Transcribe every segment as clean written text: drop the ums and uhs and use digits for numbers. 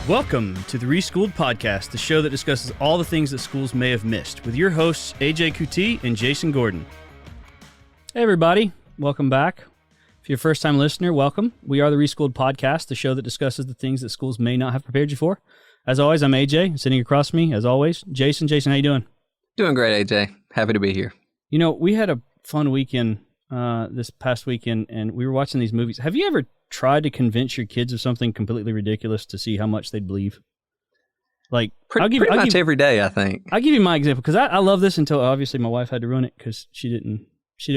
Welcome to the Reschool'd podcast, the show that discusses all the things that schools may have missed, with your hosts AJ Kuti and Jason Gordon. Hey everybody, welcome back. If you're a first-time listener, welcome. We are the Reschool'd podcast, the show that discusses the things that schools may not have prepared you for. As always, I'm AJ, sitting across from me, as always, Jason. Jason, how you doing? Doing great, AJ. Happy to be here. You know, we had a fun weekend this past weekend, and we were watching these movies. Have you ever tried to convince your kids of something completely ridiculous to see how much they'd believe? Like, pretty much every day, I think. I'll give you my example, because I love this until obviously my wife had to ruin it because she didn't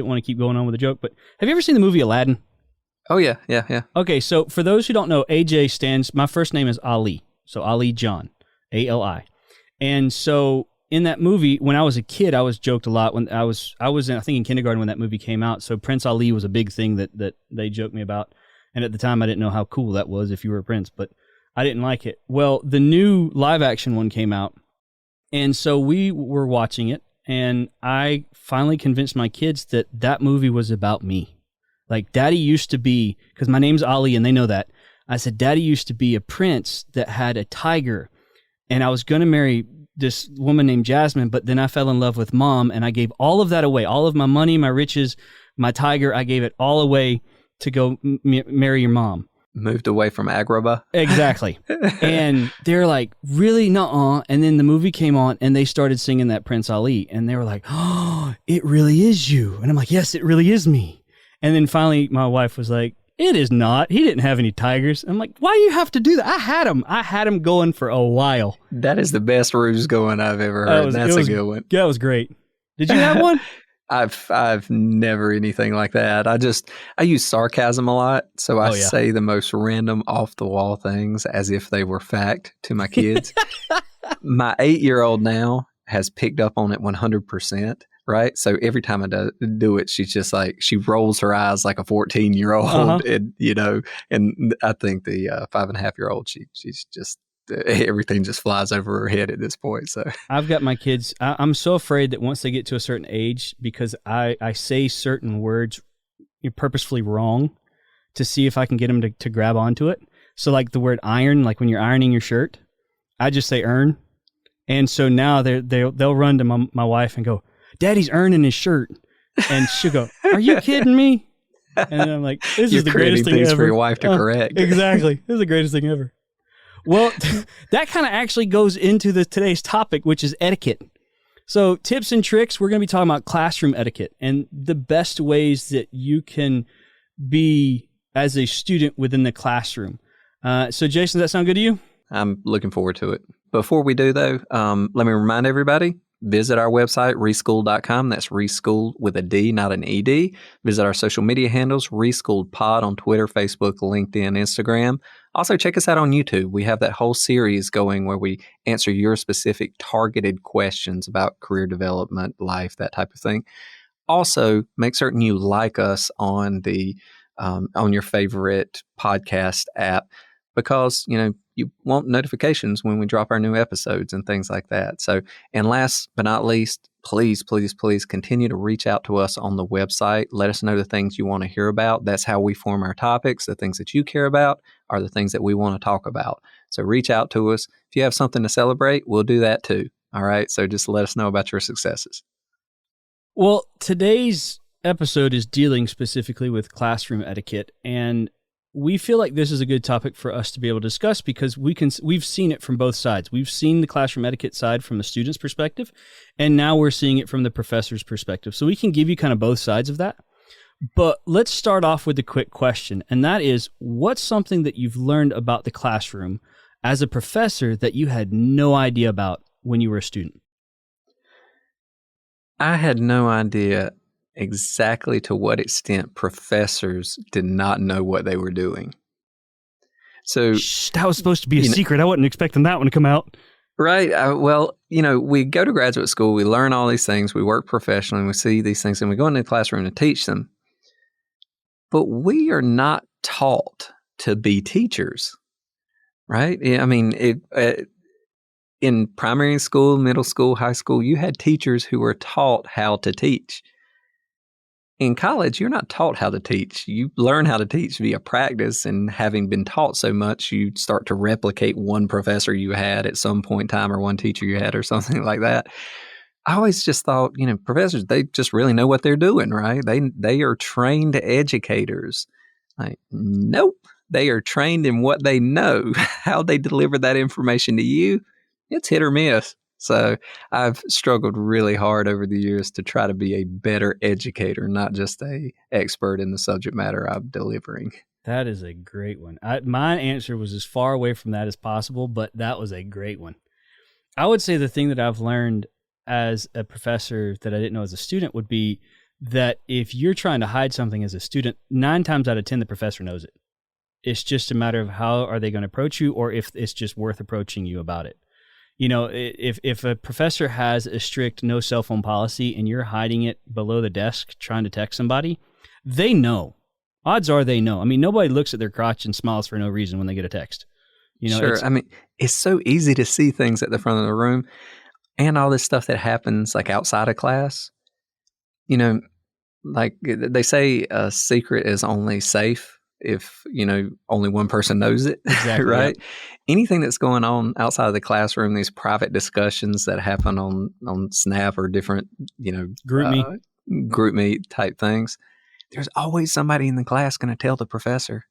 want to keep going on with the joke. But have you ever seen the movie Aladdin? Oh, yeah. Okay, so for those who don't know, AJ my first name is Ali. So Ali John, A-L-I. And so in that movie, when I was a kid, I was joked a lot. When I was in kindergarten when that movie came out. So Prince Ali was a big thing that they joked me about. And at the time, I didn't know how cool that was if you were a prince, but I didn't like it. Well, the new live-action one came out, and so we were watching it, and I finally convinced my kids that that movie was about me. Like, Daddy used to be, because my name's Ali, and they know that, I said, Daddy used to be a prince that had a tiger, and I was going to marry this woman named Jasmine, but then I fell in love with Mom, and I gave all of that away, all of my money, my riches, my tiger, I gave it all away to go marry your mom. Moved away from Agrabah. Exactly. And they're like, really? Nuh-uh. And then the movie came on and they started singing that Prince Ali. And they were like, oh, it really is you. And I'm like, yes, it really is me. And then finally my wife was like, it is not. He didn't have any tigers. I'm like, why do you have to do that? I had him going for a while. That is the best ruse going I've ever heard. That's a good one. Yeah, it was great. Did you have one? I've never anything like that. I use sarcasm a lot, so I say the most random off the wall things as if they were fact to my kids. My 8-year-old now has picked up on it 100%, right? So every time I do it, she's just like, she rolls her eyes like a 14-year-old, and I think the 5.5-year-old, she's just, everything just flies over her head at this point. So I've got my kids. I'm so afraid that once they get to a certain age, because I say certain words purposefully wrong to see if I can get them to grab onto it. So like the word iron, like when you're ironing your shirt, I just say earn. And so now they'll run to my wife and go, Daddy's earning his shirt. And she'll go, are you kidding me? And I'm like, this is the greatest thing ever. For your wife to correct. Exactly. This is the greatest thing ever. Well, that kind of actually goes into today's topic, which is etiquette. So tips and tricks, we're going to be talking about classroom etiquette and the best ways that you can be as a student within the classroom. So Jason, does that sound good to you? I'm looking forward to it. Before we do, though, let me remind everybody, visit our website, reschool'd.com. That's Reschool'd with a D, not an ED. Visit our social media handles, Reschool'd Pod on Twitter, Facebook, LinkedIn, Instagram. Also, check us out on YouTube. We have that whole series going where we answer your specific targeted questions about career development, life, that type of thing. Also, make certain you like us on the on your favorite podcast app, because you want notifications when we drop our new episodes and things like that. So, and last but not least, please continue to reach out to us on the website. Let us know the things you want to hear about. That's how we form our topics. The things that you care about are the things that we want to talk about. So reach out to us. If you have something to celebrate, we'll do that too. All right. So just let us know about your successes. Well, today's episode is dealing specifically with classroom etiquette, and we feel like this is a good topic for us to be able to discuss because we've seen it from both sides. We've seen the classroom etiquette side from the student's perspective, and now we're seeing it from the professor's perspective. So we can give you kind of both sides of that. But let's start off with a quick question, and that is, what's something that you've learned about the classroom as a professor that you had no idea about when you were a student? I had no idea exactly to what extent professors did not know what they were doing. So that was supposed to be a secret. I wasn't expecting that one to come out. Right. Well, we go to graduate school, we learn all these things, we work professionally, and we see these things, and we go into the classroom to teach them. But we are not taught to be teachers, right? I mean, in primary school, middle school, high school, you had teachers who were taught how to teach. in college, you're not taught how to teach. You learn how to teach via practice, and having been taught so much, you start to replicate one professor you had at some point in time or one teacher you had or something like that. I always just thought, professors, they just really know what they're doing, right? They are trained educators. Like, nope. They are trained in what they know. How they deliver that information to you, it's hit or miss. So I've struggled really hard over the years to try to be a better educator, not just a expert in the subject matter I'm delivering. That is a great one. My answer was as far away from that as possible, but that was a great one. I would say the thing that I've learned as a professor that I didn't know as a student would be that if you're trying to hide something as a student, 9 times out of 10, the professor knows it. It's just a matter of how are they going to approach you, or if it's just worth approaching you about it. If a professor has a strict no cell phone policy and you're hiding it below the desk trying to text somebody, they know. Odds are they know. I mean, nobody looks at their crotch and smiles for no reason when they get a text. Sure. It's so easy to see things at the front of the room and all this stuff that happens like outside of class. Like they say a secret is only safe if, only one person knows it. Exactly. Right? Yep. Anything that's going on outside of the classroom, these private discussions that happen on Snap or different, group meet type things, there's always somebody in the class going to tell the professor.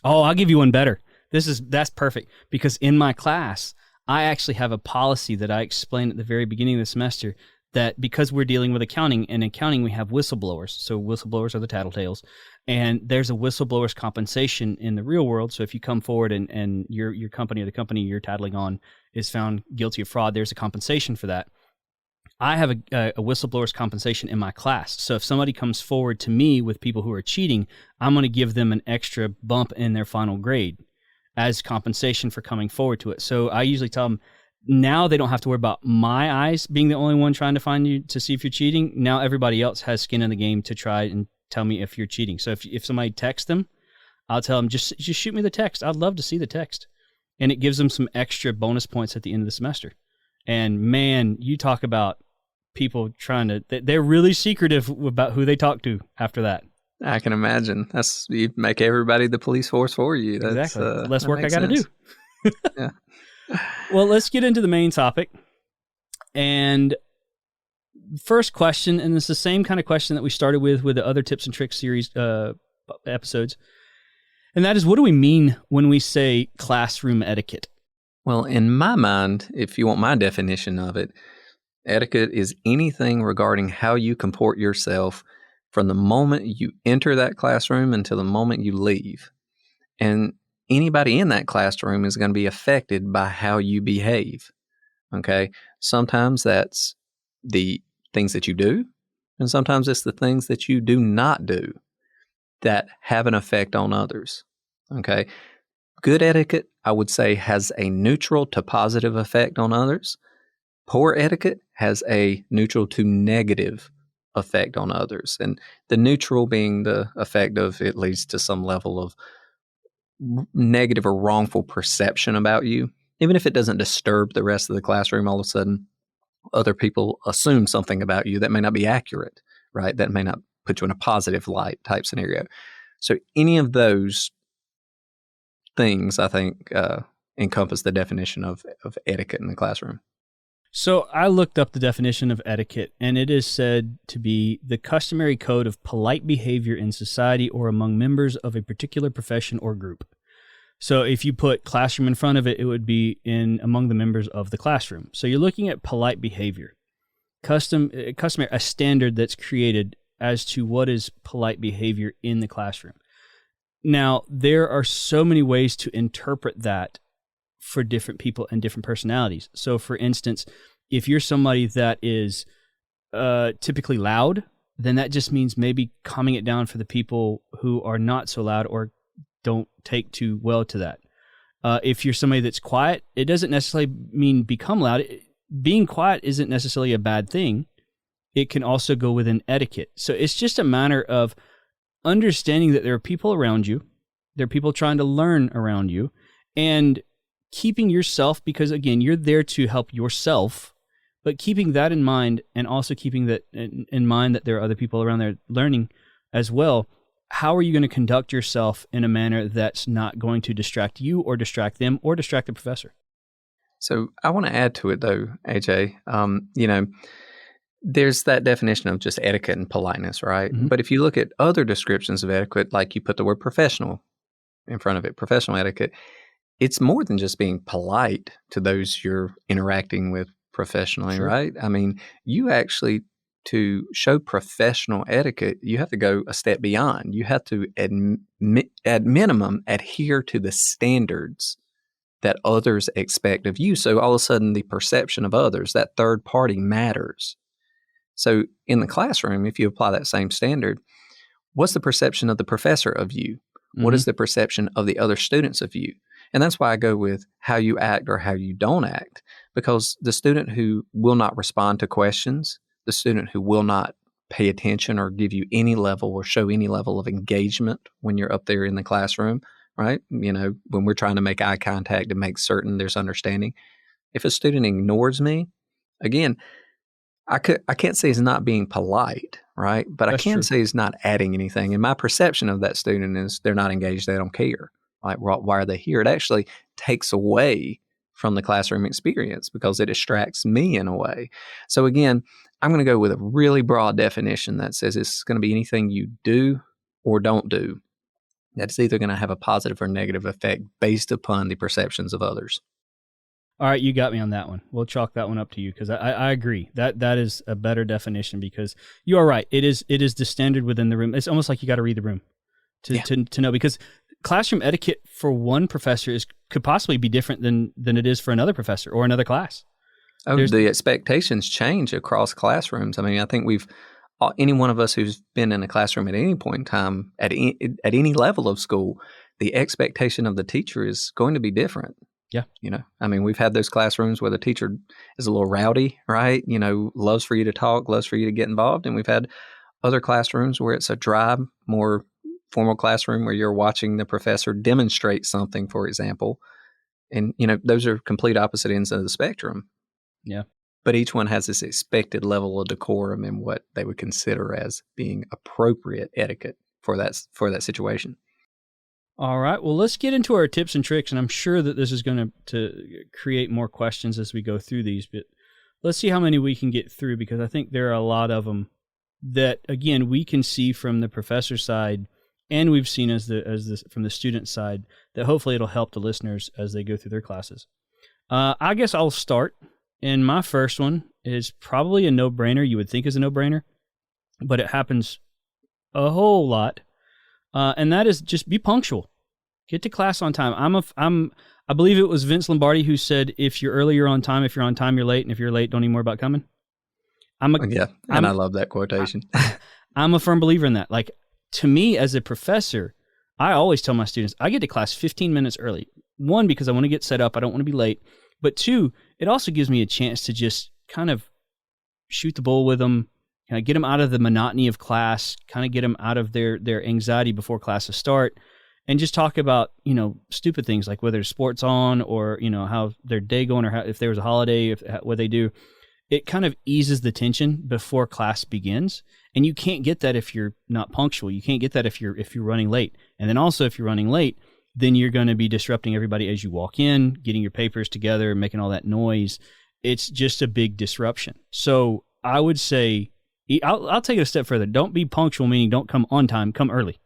Oh, I'll give you one better. That's perfect, because in my class, I actually have a policy that I explained at the very beginning of the semester that because we're dealing with accounting, and in accounting we have whistleblowers. So whistleblowers are the tattletales. And there's a whistleblower's compensation in the real world. So if you come forward and your company or the company you're tattling on is found guilty of fraud, there's a compensation for that. I have a whistleblower's compensation in my class. So if somebody comes forward to me with people who are cheating, I'm going to give them an extra bump in their final grade as compensation for coming forward to it. So I usually tell them, now they don't have to worry about my eyes being the only one trying to find you to see if you're cheating. Now everybody else has skin in the game to try and tell me if you're cheating. So if somebody texts them, I'll tell them, just shoot me the text. I'd love to see the text. And it gives them some extra bonus points at the end of the semester. And man, you talk about people they're really secretive about who they talk to after that. I can imagine. You make everybody the police force for you. That's, exactly. Less work I got to do. Yeah. Well, let's get into the main topic. And first question, and it's the same kind of question that we started with the other tips and tricks series episodes. And that is, what do we mean when we say classroom etiquette? Well, in my mind, if you want my definition of it, etiquette is anything regarding how you comport yourself from the moment you enter that classroom until the moment you leave. And anybody in that classroom is going to be affected by how you behave. Okay? Sometimes that's the things that you do, and sometimes it's the things that you do not do that have an effect on others. Okay? Good etiquette, I would say, has a neutral to positive effect on others. Poor etiquette has a neutral to negative effect on others. And the neutral being the effect of it leads to some level of negative or wrongful perception about you. Even if it doesn't disturb the rest of the classroom, all of a sudden other people assume something about you that may not be accurate, right? That may not put you in a positive light type scenario. So any of those things, I think, encompass the definition of etiquette in the classroom. So I looked up the definition of etiquette, and it is said to be the customary code of polite behavior in society or among members of a particular profession or group. So if you put classroom in front of it, it would be among the members of the classroom. So you're looking at polite behavior, customary, a standard that's created as to what is polite behavior in the classroom. Now, there are so many ways to interpret that for different people and different personalities. So for instance, if you're somebody that is typically loud, then that just means maybe calming it down for the people who are not so loud or don't take too well to that. If you're somebody that's quiet, it doesn't necessarily mean become loud. Being quiet isn't necessarily a bad thing. It can also go within etiquette. So it's just a matter of understanding that there are people around you. There are people trying to learn around you, and keeping yourself, because again, you're there to help yourself, but keeping that in mind, and also keeping that in mind that there are other people around there learning, as well. How are you going to conduct yourself in a manner that's not going to distract you or distract them or distract the professor? So I want to add to it, though, AJ. There's that definition of just etiquette and politeness, right? Mm-hmm. But if you look at other descriptions of etiquette, like you put the word professional in front of it, professional etiquette, it's more than just being polite to those you're interacting with professionally, Sure. right? I mean, you actually, to show professional etiquette, you have to go a step beyond. You have to, at minimum, adhere to the standards that others expect of you. So all of a sudden, the perception of others, that third party, matters. So in the classroom, if you apply that same standard, what's the perception of the professor of you? What is the perception of the other students of you? And that's why I go with how you act or how you don't act, because the student who will not respond to questions, the student who will not pay attention or give you any level or show any level of engagement when you're up there in the classroom, right? When we're trying to make eye contact to make certain there's understanding. If a student ignores me, again, I can't say he's not being polite, right? But That's I can true. say he's not adding anything. And my perception of that student is they're not engaged, they don't care. Like, why are they here? It actually takes away from the classroom experience because it distracts me in a way. So again, I'm going to go with a really broad definition that says it's going to be anything you do or don't do that's either going to have a positive or negative effect based upon the perceptions of others. All right, you got me on that one. We'll chalk that one up to you because I agree that is a better definition because you are right. It is the standard within the room. It's almost like you got to read the room to know, because classroom etiquette for one professor could possibly be different than it is for another professor or another class. The expectations change across classrooms. I mean, I think any one of us who's been in a classroom at any point in time, at any level of school, the expectation of the teacher is going to be different. Yeah. I mean, we've had those classrooms where the teacher is a little rowdy, right? Loves for you to talk, loves for you to get involved. And we've had other classrooms where it's a dry, more formal classroom where you're watching the professor demonstrate something, for example. And, those are complete opposite ends of the spectrum. Yeah. But each one has this expected level of decorum and what they would consider as being appropriate etiquette for that situation. All right. Well, let's get into our tips and tricks, and I'm sure that this is going to create more questions as we go through these, but let's see how many we can get through, because I think there are a lot of them that, again, we can see from the professor side, and we've seen from the student side, that hopefully it'll help the listeners as they go through their classes. I guess I'll start, and my first one is probably a no-brainer. You would think is a no-brainer, but it happens a whole lot. And that is just be punctual. Get to class on time. I believe it was Vince Lombardi who said, if you're early, you're on time. If you're on time, you're late. And if you're late, don't even worry about coming. I love that quotation. I'm a firm believer in that. Like, to me as a professor, I always tell my students, I get to class 15 minutes early. One, because I want to get set up. I don't want to be late. But two, it also gives me a chance to just kind of shoot the bull with them, kind of get them out of the monotony of class, kind of get them out of their anxiety before classes start, and just talk about, stupid things like whether sports on or, how their day going, or if there was a holiday, what they do. It kind of eases the tension before class begins. And you can't get that if you're not punctual. You can't get that if you're running late. And then also if you're running late, then you're going to be disrupting everybody as you walk in, getting your papers together, making all that noise. It's just a big disruption. So I would say, I'll take it a step further. Don't be punctual, meaning don't come on time, come early,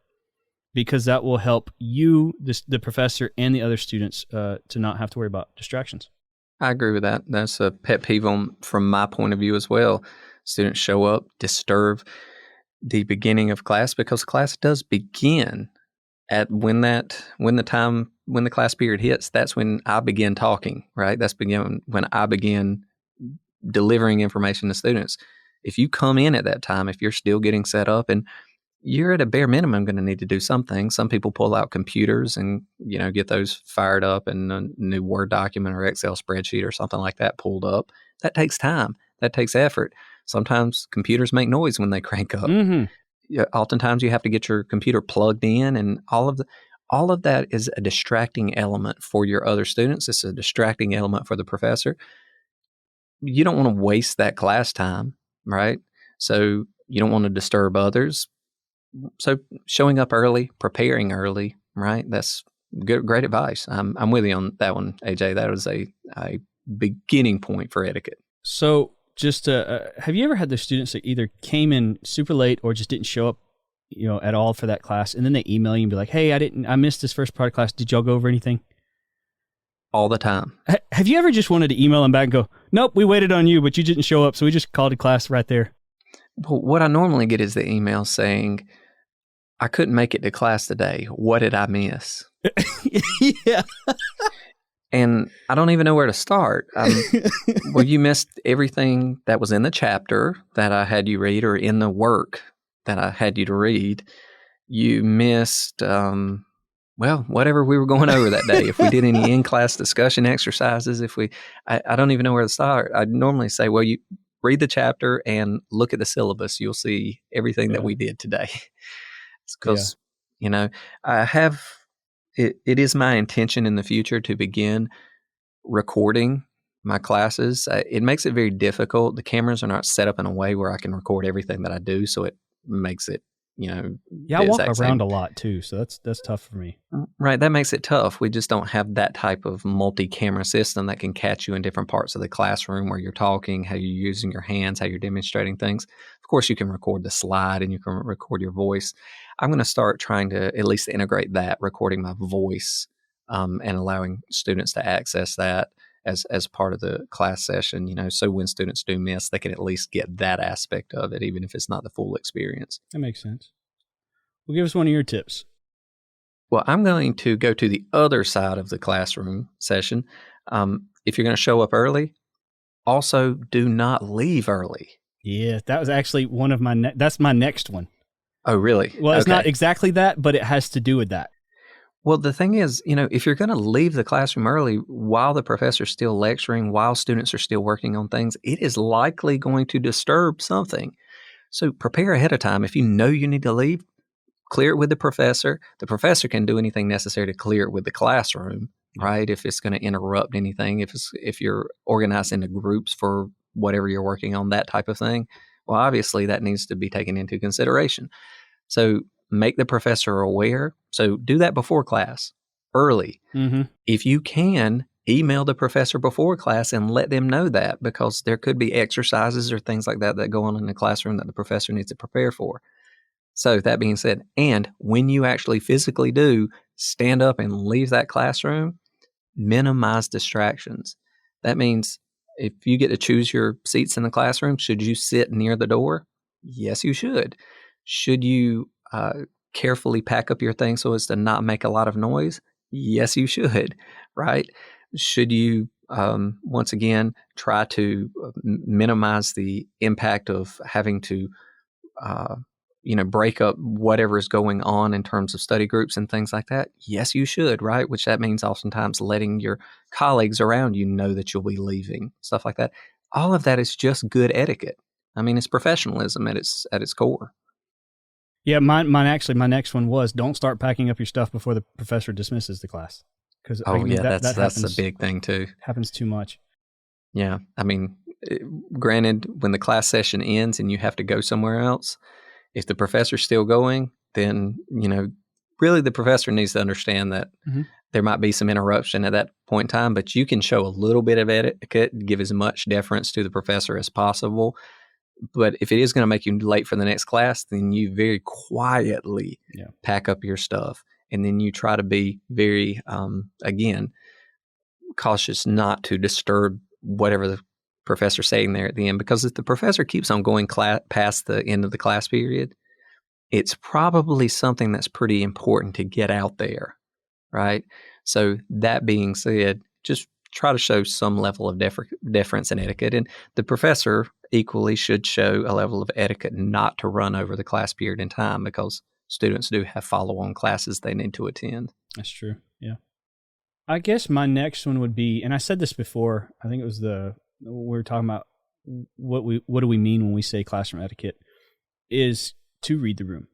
because that will help you, the professor, and the other students to not have to worry about distractions. I agree with that. That's a pet peeve from my point of view as well. Students show up, disturb the beginning of class, because class does begin at when the class period hits. That's when I begin talking, right? That's when I begin delivering information to students. If you come in at that time, if you're still getting set up, and you're at a bare minimum going to need to do something. Some people pull out computers and, get those fired up and a new Word document or Excel spreadsheet or something like that pulled up. That takes time. That takes effort. Sometimes computers make noise when they crank up. Mm-hmm. Oftentimes you have to get your computer plugged in, and all of that is a distracting element for your other students. It's a distracting element for the professor. You don't want to waste that class time, right? So you don't want to disturb others. So showing up early, preparing early, right? That's great advice. I'm with you on that one, AJ. That was a beginning point for etiquette. So just have you ever had the students that either came in super late or just didn't show up, at all for that class, and then they email you and be like, "Hey, I missed this first part of class. Did y'all go over anything?" All the time. Have you ever just wanted to email them back and go, "Nope, we waited on you, but you didn't show up, so we just called a class right there"? Well, what I normally get is the email saying, "I couldn't make it to class today. What did I miss?" Yeah. And I don't even know where to start. Well, you missed everything that was in the chapter that I had you read, or in the work that I had you to read. You missed, whatever we were going over that day. If we did any in-class discussion exercises, I don't even know where to start. I'd normally say, well, you read the chapter and look at the syllabus. You'll see everything that we did today. It's because, I have... It is my intention in the future to begin recording my classes. It makes it very difficult. The cameras are not set up in a way where I can record everything that I do, so it makes it, Yeah, I walk around a lot too, so that's tough for me. Right, that makes it tough. We just don't have that type of multi-camera system that can catch you in different parts of the classroom where you're talking, how you're using your hands, how you're demonstrating things. Of course, you can record the slide and you can record your voice. I'm going to start trying to at least integrate that, recording my voice, and allowing students to access that as part of the class session, so when students do miss, they can at least get that aspect of it, even if it's not the full experience. That makes sense. Well, give us one of your tips. Well, I'm going to go to the other side of the classroom session. If you're going to show up early, also do not leave early. Yeah, that was actually one of that's my next one. Oh, really? Well, it's not exactly that, but it has to do with that. Well, the thing is, if you're going to leave the classroom early while the professor's still lecturing, while students are still working on things, it is likely going to disturb something. So prepare ahead of time. If you know you need to leave, clear it with the professor. The professor can do anything necessary to clear it with the classroom, right? If it's going to interrupt anything, if you're organized into groups for whatever you're working on, that type of thing, well, obviously that needs to be taken into consideration. So make the professor aware. So do that before class, early. Mm-hmm. If you can, email the professor before class and let them know that, because there could be exercises or things like that go on in the classroom that the professor needs to prepare for. So that being said, and when you actually physically do stand up and leave that classroom, minimize distractions. That means if you get to choose your seats in the classroom, should you sit near the door? Yes, you should. Should you carefully pack up your things so as to not make a lot of noise? Yes, you should, right? Should you, once again, try to minimize the impact of having to break up whatever is going on in terms of study groups and things like that? Yes, you should, right? Which that means oftentimes letting your colleagues around you know that you'll be leaving, stuff like that. All of that is just good etiquette. I mean, it's professionalism at its core. Yeah, my next one was, don't start packing up your stuff before the professor dismisses the class. Because that's a big thing too. Happens too much. Yeah, I mean, granted, when the class session ends and you have to go somewhere else, if the professor's still going, then, really the professor needs to understand that there might be some interruption at that point in time, but you can show a little bit of etiquette, give as much deference to the professor as possible. But if it is going to make you late for the next class, then you very quietly pack up your stuff. And then you try to be very, again, cautious not to disturb whatever the professor's saying there at the end. Because if the professor keeps on going past the end of the class period, it's probably something that's pretty important to get out there, right? So that being said, just try to show some level of deference and etiquette. And the professor equally should show a level of etiquette not to run over the class period in time, because students do have follow-on classes they need to attend. That's true, yeah. I guess my next one would be, and I said this before, I think it was we were talking about what do we mean when we say classroom etiquette, is to read the room.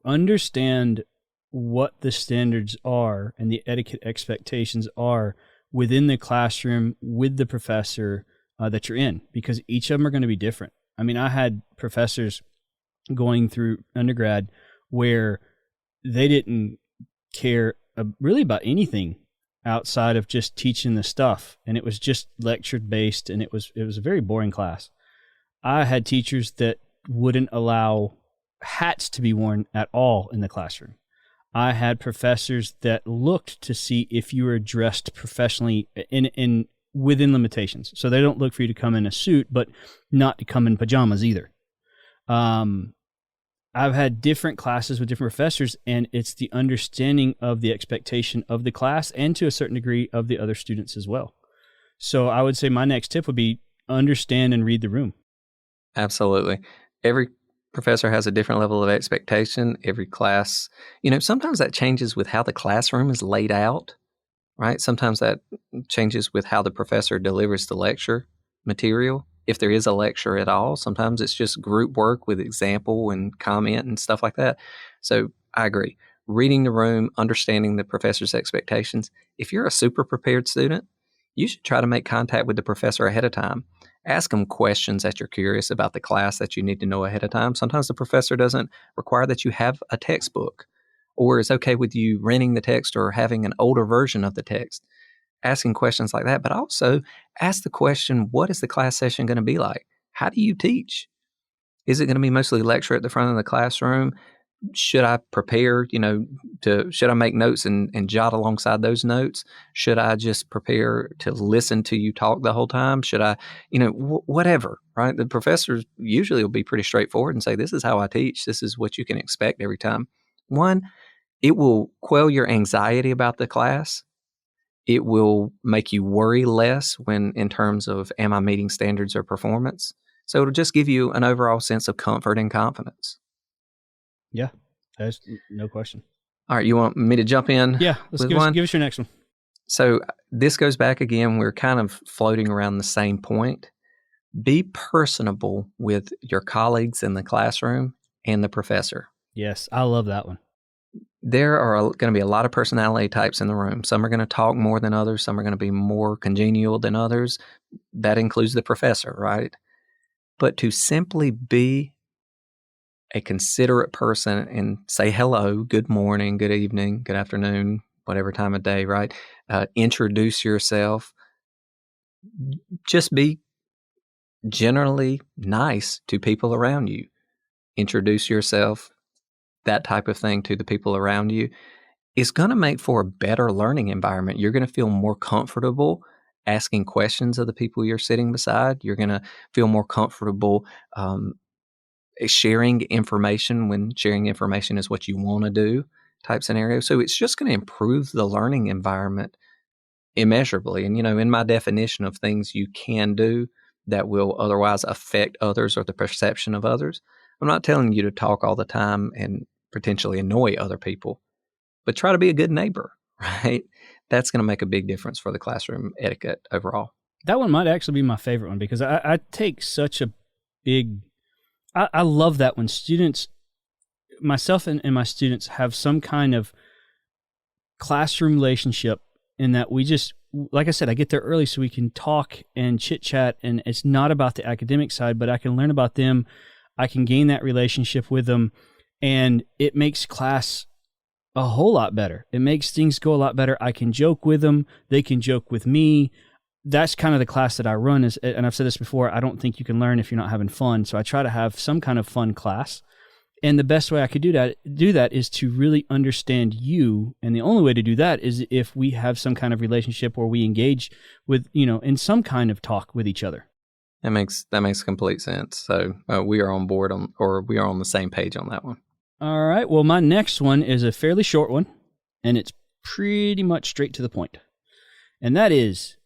Understand what the standards are and the etiquette expectations are within the classroom with the professor that you're in, because each of them are going to be different. I mean, I had professors going through undergrad where they didn't care really about anything outside of just teaching the stuff, and it was just lecture based, and it was a very boring class. I had teachers that wouldn't allow hats to be worn at all in the classroom. I had professors that looked to see if you were dressed professionally in within limitations. So they don't look for you to come in a suit, but not to come in pajamas either. I've had different classes with different professors, and it's the understanding of the expectation of the class and to a certain degree of the other students as well. So I would say my next tip would be understand and read the room. Absolutely. Every professor has a different level of expectation. Every class, sometimes that changes with how the classroom is laid out, right? Sometimes that changes with how the professor delivers the lecture material. If there is a lecture at all, sometimes it's just group work with example and comment and stuff like that. So I agree. Reading the room, understanding the professor's expectations. If you're a super prepared student, you should try to make contact with the professor ahead of time. Ask them questions that you're curious about the class that you need to know ahead of time. Sometimes the professor doesn't require that you have a textbook, or is okay with you renting the text or having an older version of the text. Asking questions like that, but also ask the question, what is the class session going to be like? How do you teach? Is it going to be mostly lecture at the front of the classroom? Should I prepare, should I make notes and jot alongside those notes? Should I just prepare to listen to you talk the whole time? Should I, whatever, right? The professors usually will be pretty straightforward and say, this is how I teach. This is what you can expect every time. One, it will quell your anxiety about the class. It will make you worry less when in terms of, am I meeting standards or performance? So it'll just give you an overall sense of comfort and confidence. Yeah, there's no question. All right, you want me to jump in? Yeah, let's give us your next one. So this goes back again, we're kind of floating around the same point. Be personable with your colleagues in the classroom and the professor. Yes, I love that one. There are going to be a lot of personality types in the room. Some are going to talk more than others. Some are going to be more congenial than others. That includes the professor, right? But to simply be a considerate person and say hello, good morning, good evening, good afternoon, whatever time of day, right? Introduce yourself. Just be generally nice to people around you. Introduce yourself, that type of thing to the people around you is going to make for a better learning environment. You're going to feel more comfortable asking questions of the people you're sitting beside. You're going to feel more comfortable sharing information when sharing information is what you want to do type scenario. So it's just going to improve the learning environment immeasurably. And, in my definition of things you can do that will otherwise affect others or the perception of others, I'm not telling you to talk all the time and potentially annoy other people, but try to be a good neighbor, right? That's going to make a big difference for the classroom etiquette overall. That one might actually be my favorite one because I take such a big, I love that when students, myself and my students have some kind of classroom relationship in that we just, like I said, I get there early so we can talk and chit chat, and it's not about the academic side, but I can learn about them. I can gain that relationship with them, and it makes class a whole lot better. It makes things go a lot better. I can joke with them. They can joke with me. That's kind of the class that I run, and I've said this before, I don't think you can learn if you're not having fun. So I try to have some kind of fun class. And the best way I could do that is to really understand you. And the only way to do that is if we have some kind of relationship where we engage with, in some kind of talk with each other. That makes complete sense. So we are on board we are on the same page on that one. All right. Well, my next one is a fairly short one, and it's pretty much straight to the point. And that is,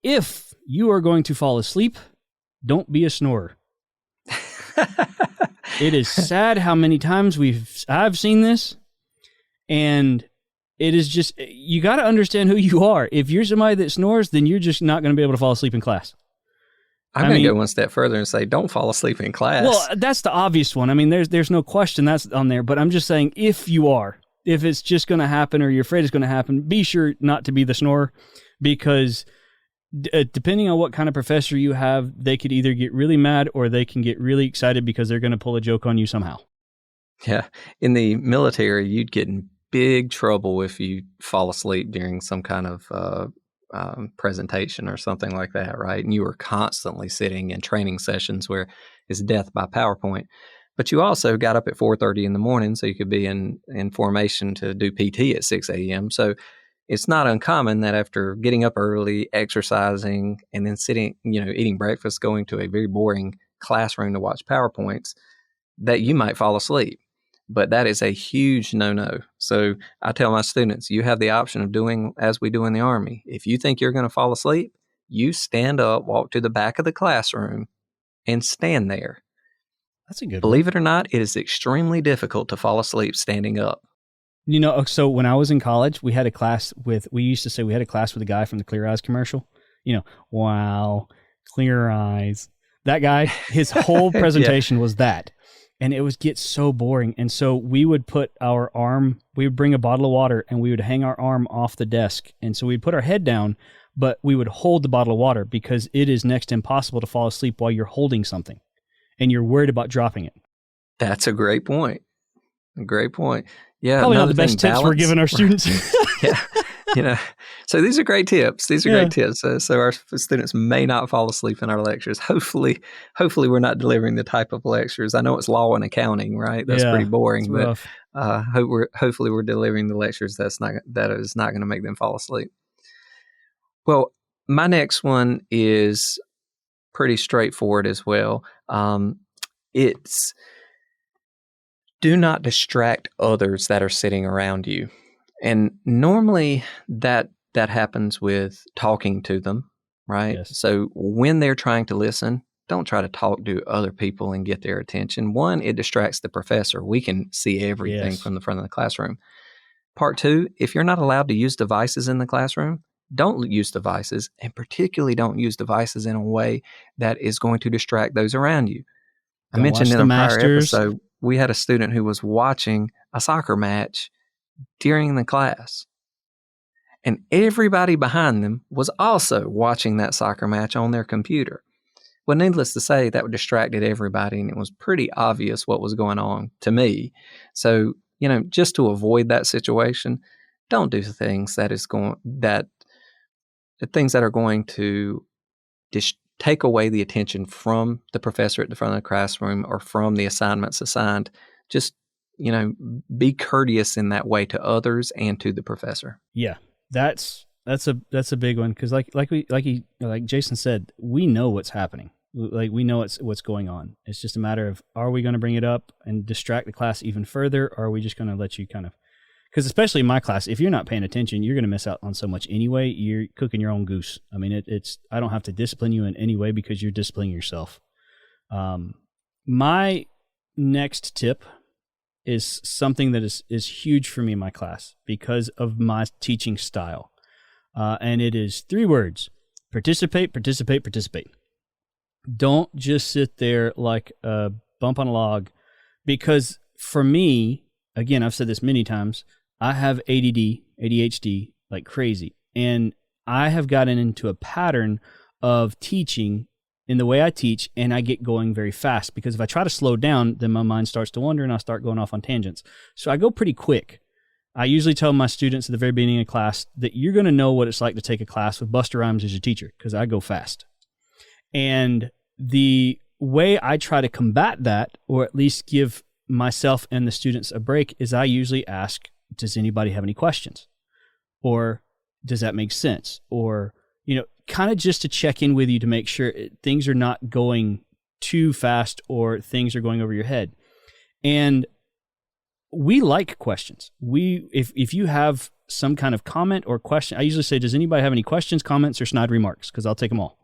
if you are going to fall asleep, don't be a snorer. It is sad how many times I've seen this, and it is just, you got to understand who you are. If you're somebody that snores, then you're just not going to be able to fall asleep in class. I'm going to go one step further and say, don't fall asleep in class. Well, that's the obvious one. I mean, there's no question that's on there, but I'm just saying, if it's just going to happen or you're afraid it's going to happen, be sure not to be the snorer, because depending on what kind of professor you have, they could either get really mad or they can get really excited because they're going to pull a joke on you somehow. Yeah. In the military, you'd get in big trouble if you fall asleep during some kind of presentation or something like that, right? And you were constantly sitting in training sessions where it's death by PowerPoint. But you also got up at 4:30 in the morning so you could be in formation to do PT at 6 a.m. So it's not uncommon that after getting up early, exercising, and then sitting, eating breakfast, going to a very boring classroom to watch PowerPoints, that you might fall asleep. But that is a huge no-no. So I tell my students, you have the option of doing as we do in the Army. If you think you're going to fall asleep, you stand up, walk to the back of the classroom, and stand there. That's a good one. Believe it or not, it is extremely difficult to fall asleep standing up. So when I was in college, we used to say we had a class with a guy from the Clear Eyes commercial. Wow, Clear Eyes. That guy, his whole presentation was that. And it would get so boring. And so we would we would bring a bottle of water and we would hang our arm off the desk. And so we'd put our head down, but we would hold the bottle of water because it is next to impossible to fall asleep while you're holding something and you're worried about dropping it. That's a great point. Yeah. Probably not the best tips we're giving our students. Yeah. So these are great tips. Great tips. So our students may not fall asleep in our lectures. Hopefully we're not delivering the type of lectures. I know it's law and accounting, right? That's pretty boring, but hopefully we're delivering the lectures that is not going to make them fall asleep. Well, my next one is pretty straightforward as well. It's do not distract others that are sitting around you. And normally that happens with talking to them, right? Yes. So when they're trying to listen, don't try to talk to other people and get their attention. One, it distracts the professor. We can see everything from the front of the classroom. Part two, if you're not allowed to use devices in the classroom, don't use devices, and particularly don't use devices in a way that is going to distract those around you. I mentioned in a prior episode, we had a student who was watching a soccer match during the class. And everybody behind them was also watching that soccer match on their computer. Well, needless to say, that distracted everybody, and it was pretty obvious what was going on to me. So, just to avoid that situation, don't do things that are going to take away the attention from the professor at the front of the classroom or from the assignments assigned. Just be courteous in that way to others and to the professor. Yeah, that's a big one because like Jason said, we know what's happening. Like we know what's going on. It's just a matter of, are we going to bring it up and distract the class even further, or are we just going to let you kind of? Because especially in my class, if you're not paying attention, you're going to miss out on so much anyway. You're cooking your own goose. I mean, I don't have to discipline you in any way because you're disciplining yourself. My next tip is something that is huge for me in my class because of my teaching style. And it is 3 words: participate, participate, participate. Don't just sit there like a bump on a log, because for me, again, I've said this many times, I have ADD, ADHD like crazy. And I have gotten into a pattern of teaching in the way I teach, and I get going very fast because if I try to slow down, then my mind starts to wander and I start going off on tangents. So I go pretty quick. I usually tell my students at the very beginning of class that you're going to know what it's like to take a class with Busta Rhymes as your teacher because I go fast. And the way I try to combat that, or at least give myself and the students a break, is I usually ask, does anybody have any questions? Or does that make sense? Or, kind of just to check in with you to make sure things are not going too fast or things are going over your head. And we like questions. If you have some kind of comment or question, I usually say, does anybody have any questions, comments, or snide remarks? Because I'll take them all.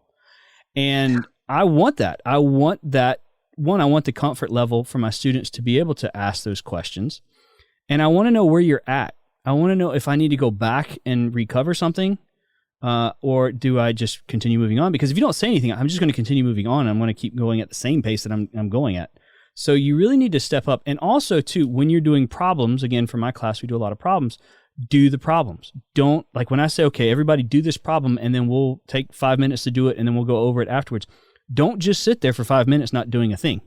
And I want that. I want the comfort level for my students to be able to ask those questions. And I want to know where you're at. I want to know if I need to go back and recover something, or do I just continue moving on? Because if you don't say anything, I'm just going to continue moving on. I'm going to keep going at the same pace that I'm going at. So you really need to step up. And also, too, when you're doing problems, again, for my class, we do a lot of problems, do the problems. Don't, like when I say, okay, everybody do this problem, and then we'll take 5 minutes to do it, and then we'll go over it afterwards. Don't just sit there for 5 minutes not doing a thing.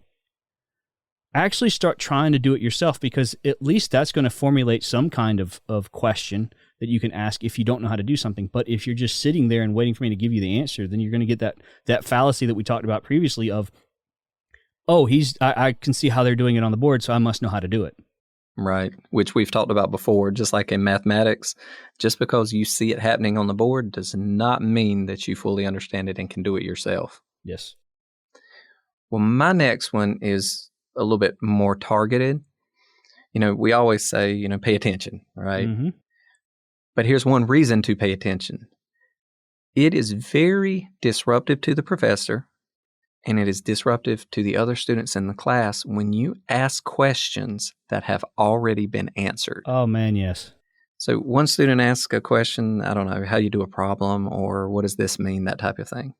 actually start trying to do it yourself, because at least that's going to formulate some kind of question that you can ask if you don't know how to do something. But if you're just sitting there and waiting for me to give you the answer, then you're going to get that fallacy that we talked about previously of, oh, I can see how they're doing it on the board, so I must know how to do it. Right, which we've talked about before, just like in mathematics, just because you see it happening on the board does not mean that you fully understand it and can do it yourself. Yes. Well, my next one is a little bit more targeted. We always say, pay attention, right? Mm-hmm. But here's one reason to pay attention. It is very disruptive to the professor, and it is disruptive to the other students in the class when you ask questions that have already been answered. Oh, man, yes. So one student asks a question, I don't know, how you do a problem, or what does this mean, that type of thing.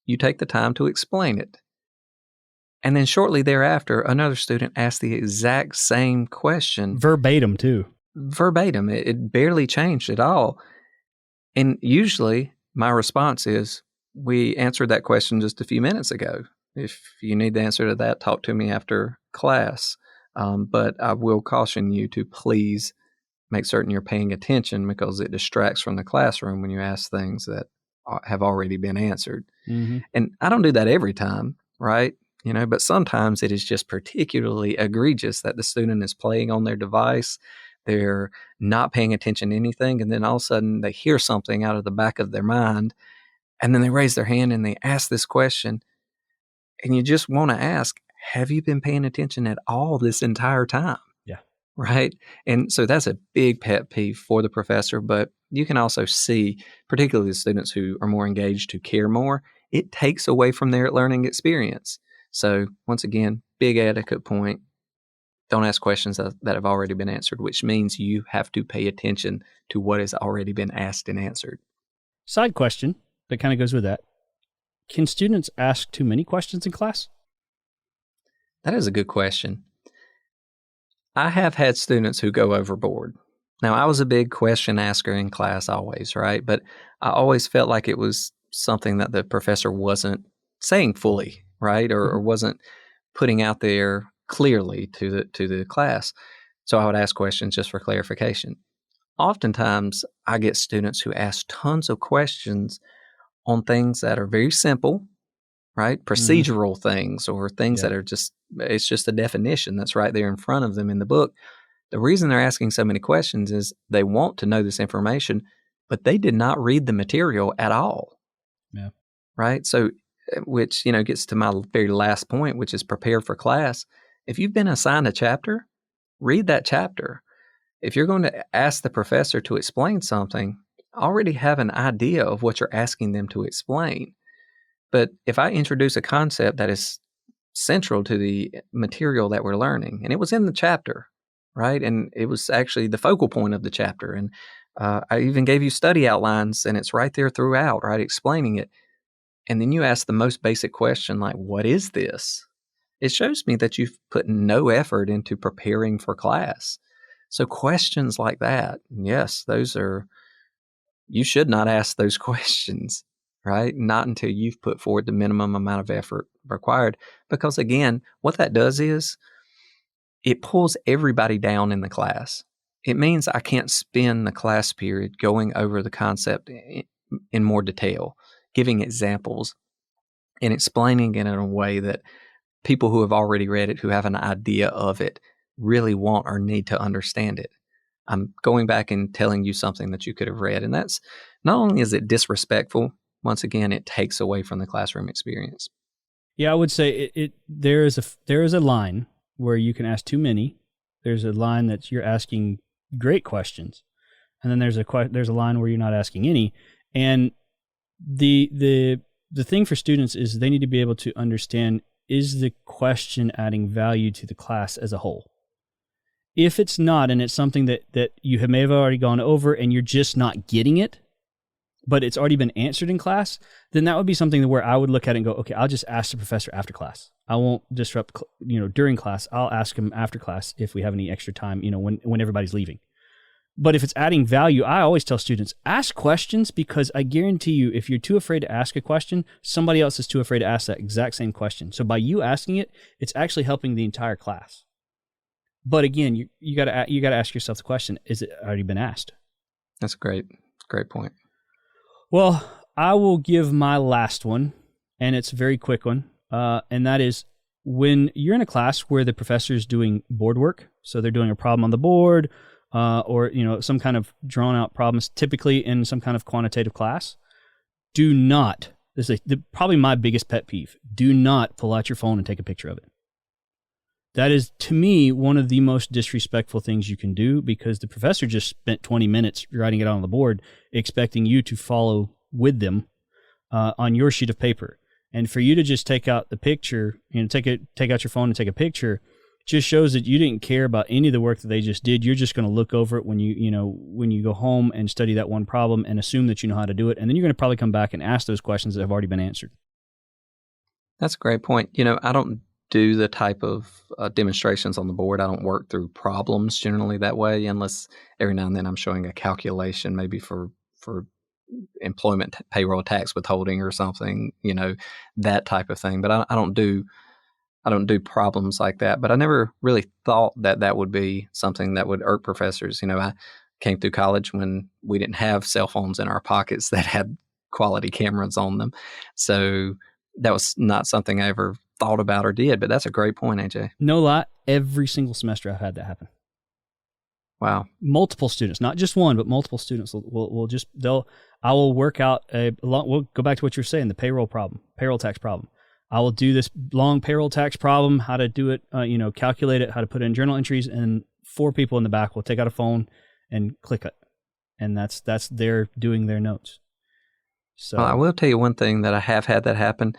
You take the time to explain it. And then shortly thereafter, another student asks the exact same question. Verbatim, too. Verbatim. It barely changed at all. And usually my response is, we answered that question just a few minutes ago. If you need the answer to that, talk to me after class. But I will caution you to please make certain you're paying attention, because it distracts from the classroom when you ask things that have already been answered. Mm-hmm. And I don't do that every time, right? But sometimes it is just particularly egregious that the student is playing on their device. They're not paying attention to anything. And then all of a sudden they hear something out of the back of their mind. And then they raise their hand and they ask this question. And you just want to ask, have you been paying attention at all this entire time? Yeah. Right? And so that's a big pet peeve for the professor. But you can also see, particularly the students who are more engaged, who care more, it takes away from their learning experience. So once again, big etiquette point. Don't ask questions that have already been answered, which means you have to pay attention to what has already been asked and answered. Side question that kind of goes with that. Can students ask too many questions in class? That is a good question. I have had students who go overboard. Now, I was a big question asker in class always, right? But I always felt like it was something that the professor wasn't saying fully, right? Or wasn't putting out there clearly to the class. So I would ask questions just for clarification. Oftentimes, I get students who ask tons of questions on things that are very simple, right? Procedural things, or things that are it's just a definition that's right there in front of them in the book. The reason they're asking so many questions is they want to know this information, but they did not read the material at all. Yeah. Right? So, which, gets to my very last point, which is prepare for class. If you've been assigned a chapter, read that chapter. If you're going to ask the professor to explain something, already have an idea of what you're asking them to explain. But if I introduce a concept that is central to the material that we're learning, and it was in the chapter, right? And it was actually the focal point of the chapter. And I even gave you study outlines, and it's right there throughout, right? Explaining it. And then you ask the most basic question, like, what is this? It shows me that you've put no effort into preparing for class. So questions like that, yes, you should not ask those questions, right? Not until you've put forward the minimum amount of effort required. Because again, what that does is it pulls everybody down in the class. It means I can't spend the class period going over the concept in more detail, giving examples and explaining it in a way that people who have already read it, who have an idea of it, really want or need to understand it. I'm going back and telling you something that you could have read. And that's not only is it disrespectful, once again, it takes away from the classroom experience. Yeah, I would say there is a line where you can ask too many. There's a line that you're asking great questions. And then there's a line where you're not asking any. And the thing for students is they need to be able to understand, is the question adding value to the class as a whole? If it's not, and it's something that you may have already gone over and you're just not getting it, but it's already been answered in class, then that would be something where I would look at it and go, okay, I'll just ask the professor after class. I won't disrupt, during class. I'll ask him after class if we have any extra time, when everybody's leaving. But if it's adding value, I always tell students, ask questions, because I guarantee you, if you're too afraid to ask a question, somebody else is too afraid to ask that exact same question. So by you asking it, it's actually helping the entire class. But again, you got to ask yourself the question, is it already been asked? That's great. Great point. Well, I will give my last one, and it's a very quick one. And that is, when you're in a class where the professor is doing board work, so they're doing a problem on the board, or some kind of drawn out problems, typically in some kind of quantitative class, do not, this is probably my biggest pet peeve, do not pull out your phone and take a picture of it. That is, to me, one of the most disrespectful things you can do, because the professor just spent 20 minutes writing it out on the board, expecting you to follow with them on your sheet of paper. And for you to just take out the picture, take out your phone and take a picture, just shows that you didn't care about any of the work that they just did. You're just going to look over it when you go home and study that one problem and assume that you know how to do it. And then you're going to probably come back and ask those questions that have already been answered. That's a great point. I don't do the type of demonstrations on the board. I don't work through problems generally that way, unless every now and then I'm showing a calculation, maybe for employment, payroll tax withholding or something, that type of thing. But I don't do problems like that. But I never really thought that would be something that would irk professors. I came through college when we didn't have cell phones in our pockets that had quality cameras on them. So that was not something I ever thought about or did. But that's a great point, AJ. No lie, every single semester I've had that happen. Wow. Multiple students, not just one, but multiple students I will work out we'll go back to what you were saying, the payroll tax problem. I will do this long payroll tax problem, how to do it, calculate it, how to put in journal entries, and 4 people in the back will take out a phone and click it. And that's they're doing their notes. So well, I will tell you one thing that I have had that happen.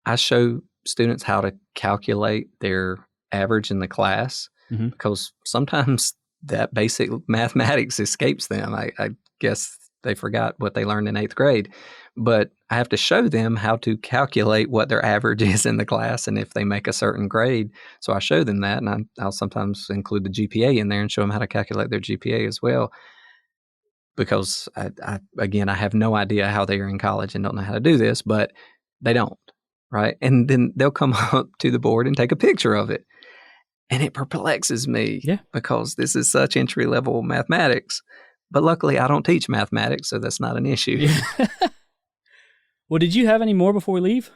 I show students how to calculate their average in the class, because sometimes that basic mathematics escapes them. I guess they forgot what they learned in 8th grade, but I have to show them how to calculate what their average is in the class and if they make a certain grade. So I show them that, and I'll sometimes include the GPA in there and show them how to calculate their GPA as well, because I have no idea how they are in college and don't know how to do this, but they don't, right? And then they'll come up to the board and take a picture of it. And it perplexes me because this is such entry-level mathematics. But luckily, I don't teach mathematics, so that's not an issue. Yeah. Well, did you have any more before we leave?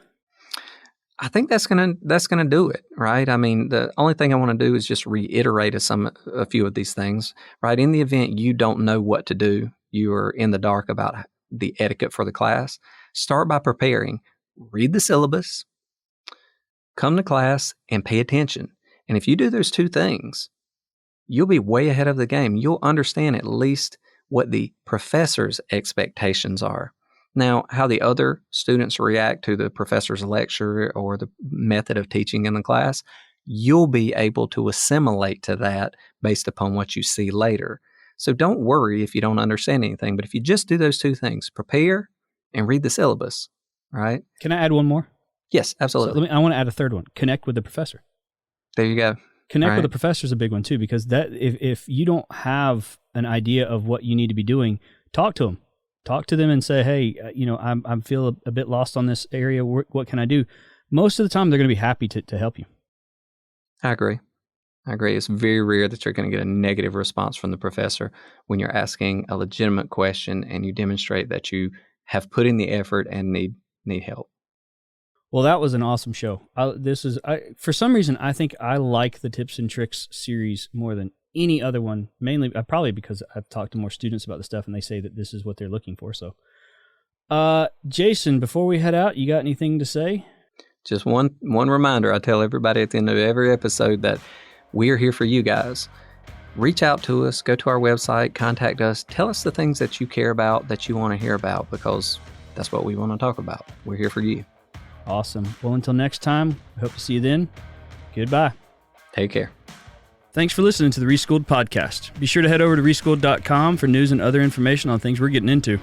I think that's gonna do it, right? I mean, the only thing I want to do is just reiterate a few of these things, right? In the event you don't know what to do, you are in the dark about the etiquette for the class, start by preparing. Read the syllabus, come to class, and pay attention. And if you do those 2 things, you'll be way ahead of the game. You'll understand at least what the professor's expectations are. Now, how the other students react to the professor's lecture or the method of teaching in the class, you'll be able to assimilate to that based upon what you see later. So don't worry if you don't understand anything. But if you just do those 2 things, prepare and read the syllabus, right? Can I add one more? Yes, absolutely. So I want to add a third one. Connect with the professor. There you go. Connect with the professor is a big one too, because that if you don't have an idea of what you need to be doing, talk to them. Talk to them and say, hey, I feel a bit lost on this area. What can I do? Most of the time, they're going to be happy to help you. I agree. It's very rare that you're going to get a negative response from the professor when you're asking a legitimate question and you demonstrate that you have put in the effort and need help. Well, that was an awesome show. For some reason, I think I like the Tips and Tricks series more than any other one, mainly probably because I've talked to more students about the stuff and they say that this is what they're looking for. So, Jason, before we head out, you got anything to say? Just one reminder. I tell everybody at the end of every episode that we are here for you guys. Reach out to us, go to our website, contact us, tell us the things that you care about, that you want to hear about, because that's what we want to talk about. We're here for you. Awesome. Well, until next time, we hope to see you then. Goodbye. Take care. Thanks for listening to the Reschool'd podcast. Be sure to head over to reschool'd.com for news and other information on things we're getting into.